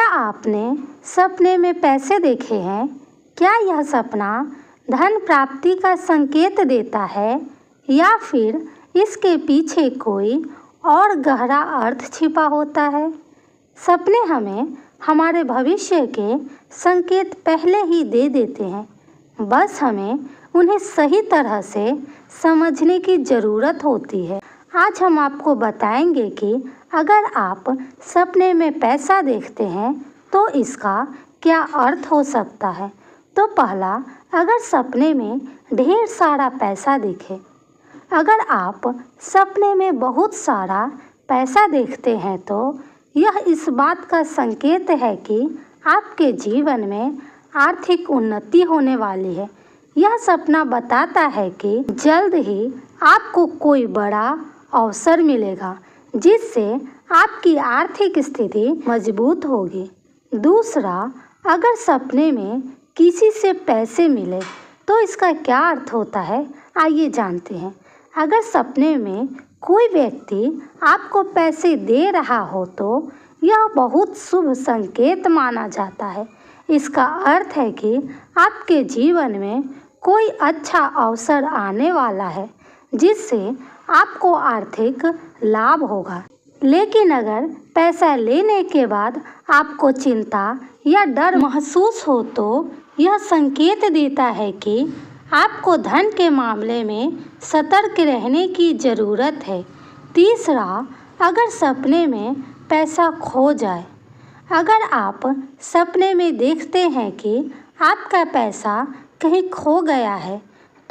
आपने सपने में पैसे देखे हैं? क्या यह सपना धन प्राप्ति का संकेत देता है या फिर इसके पीछे कोई और गहरा अर्थ छिपा होता है? सपने हमें हमारे भविष्य के संकेत पहले ही दे देते हैं, बस हमें उन्हें सही तरह से समझने की ज़रूरत होती है। आज हम आपको बताएंगे कि अगर आप सपने में पैसा देखते हैं तो इसका क्या अर्थ हो सकता है। तो पहला, अगर सपने में ढेर सारा पैसा दिखे। अगर आप सपने में बहुत सारा पैसा देखते हैं तो यह इस बात का संकेत है कि आपके जीवन में आर्थिक उन्नति होने वाली है। यह सपना बताता है कि जल्द ही आपको कोई बड़ा अवसर मिलेगा जिससे आपकी आर्थिक स्थिति मजबूत होगी। दूसरा, अगर सपने में किसी से पैसे मिले तो इसका क्या अर्थ होता है, आइए जानते हैं। अगर सपने में कोई व्यक्ति आपको पैसे दे रहा हो तो यह बहुत शुभ संकेत माना जाता है। इसका अर्थ है कि आपके जीवन में कोई अच्छा अवसर आने वाला है जिससे आपको आर्थिक लाभ होगा। लेकिन अगर पैसा लेने के बाद आपको चिंता या डर महसूस हो तो यह संकेत देता है कि आपको धन के मामले में सतर्क रहने की ज़रूरत है। तीसरा, अगर सपने में पैसा खो जाए। अगर आप सपने में देखते हैं कि आपका पैसा कहीं खो गया है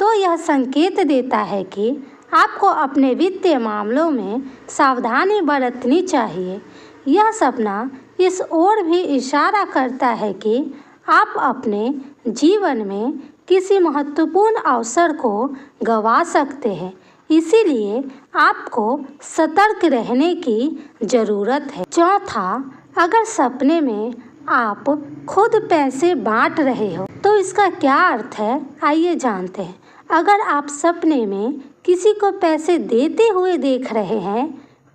तो यह संकेत देता है कि आपको अपने वित्तीय मामलों में सावधानी बरतनी चाहिए। यह सपना इस ओर भी इशारा करता है कि आप अपने जीवन में किसी महत्वपूर्ण अवसर को गंवा सकते हैं, इसीलिए आपको सतर्क रहने की ज़रूरत है। चौथा, अगर सपने में आप खुद पैसे बांट रहे हो तो इसका क्या अर्थ है, आइए जानते हैं। अगर आप सपने में किसी को पैसे देते हुए देख रहे हैं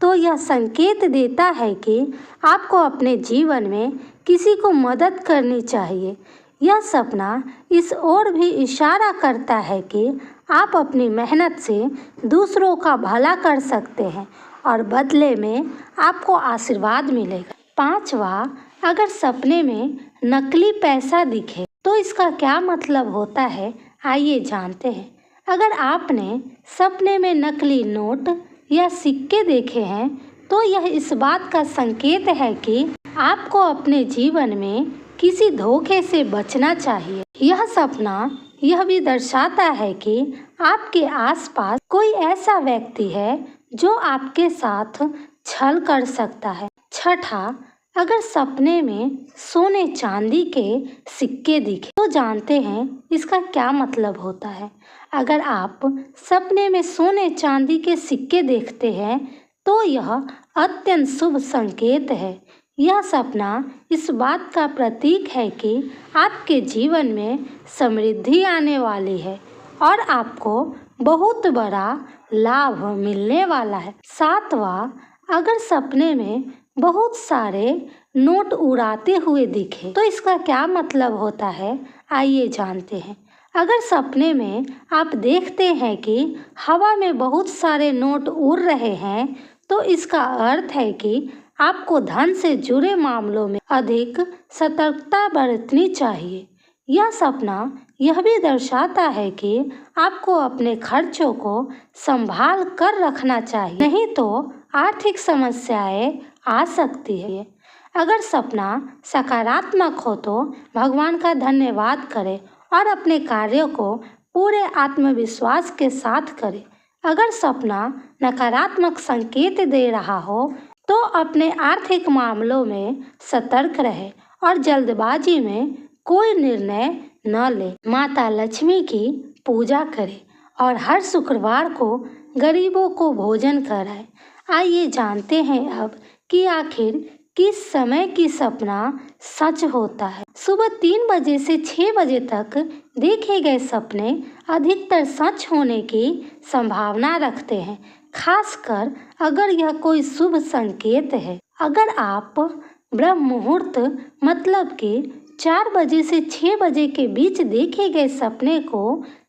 तो यह संकेत देता है कि आपको अपने जीवन में किसी को मदद करनी चाहिए। यह सपना इस ओर भी इशारा करता है कि आप अपनी मेहनत से दूसरों का भला कर सकते हैं और बदले में आपको आशीर्वाद मिलेगा। पांचवा, अगर सपने में नकली पैसा दिखे तो इसका क्या मतलब होता है, आइए जानते हैं। अगर आपने सपने में नकली नोट या सिक्के देखे हैं तो यह इस बात का संकेत है कि आपको अपने जीवन में किसी धोखे से बचना चाहिए। यह सपना यह भी दर्शाता है कि आपके आसपास कोई ऐसा व्यक्ति है जो आपके साथ छल कर सकता है। छठा, अगर सपने में सोने चांदी के सिक्के दिखे तो जानते हैं इसका क्या मतलब होता है। अगर आप सपने में सोने चांदी के सिक्के देखते हैं तो यह अत्यंत शुभ संकेत है। यह सपना इस बात का प्रतीक है कि आपके जीवन में समृद्धि आने वाली है और आपको बहुत बड़ा लाभ मिलने वाला है। सातवां, अगर सपने में बहुत सारे नोट उड़ाते हुए दिखे तो इसका क्या मतलब होता है, आइए जानते हैं। अगर सपने में आप देखते हैं कि हवा में बहुत सारे नोट उड़ रहे हैं तो इसका अर्थ है कि आपको धन से जुड़े मामलों में अधिक सतर्कता बरतनी चाहिए। यह सपना यह भी दर्शाता है कि आपको अपने खर्चों को संभाल कर रखना चाहिए, नहीं तो आर्थिक समस्याएं आ सकती है। अगर सपना सकारात्मक हो तो भगवान का धन्यवाद करें और अपने कार्यों को पूरे आत्मविश्वास के साथ करें। अगर सपना नकारात्मक संकेत दे रहा हो तो अपने आर्थिक मामलों में सतर्क रहे और जल्दबाजी में कोई निर्णय न ले। माता लक्ष्मी की पूजा करें और हर शुक्रवार को गरीबों को भोजन कराएं। आइए जानते हैं अब कि आखिर किस समय की सपना सच होता है। सुबह 3 बजे से 6 बजे तक देखे गए सपने अधिकतर सच होने की संभावना रखते हैं, खासकर अगर यह कोई शुभ संकेत है। अगर आप ब्रह्म मुहूर्त मतलब कि 4 बजे से 6 बजे के बीच देखे गए सपने को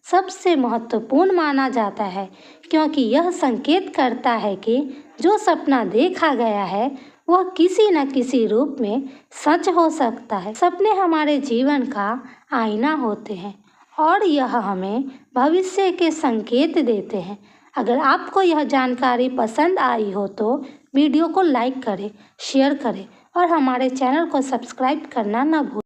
सबसे महत्वपूर्ण माना जाता है, क्योंकि यह संकेत करता है कि जो सपना देखा गया है वह किसी न किसी रूप में सच हो सकता है। सपने हमारे जीवन का आईना होते हैं और यह हमें भविष्य के संकेत देते हैं। अगर आपको यह जानकारी पसंद आई हो तो वीडियो को लाइक करें, शेयर करें और हमारे चैनल को सब्सक्राइब करना न भूलें।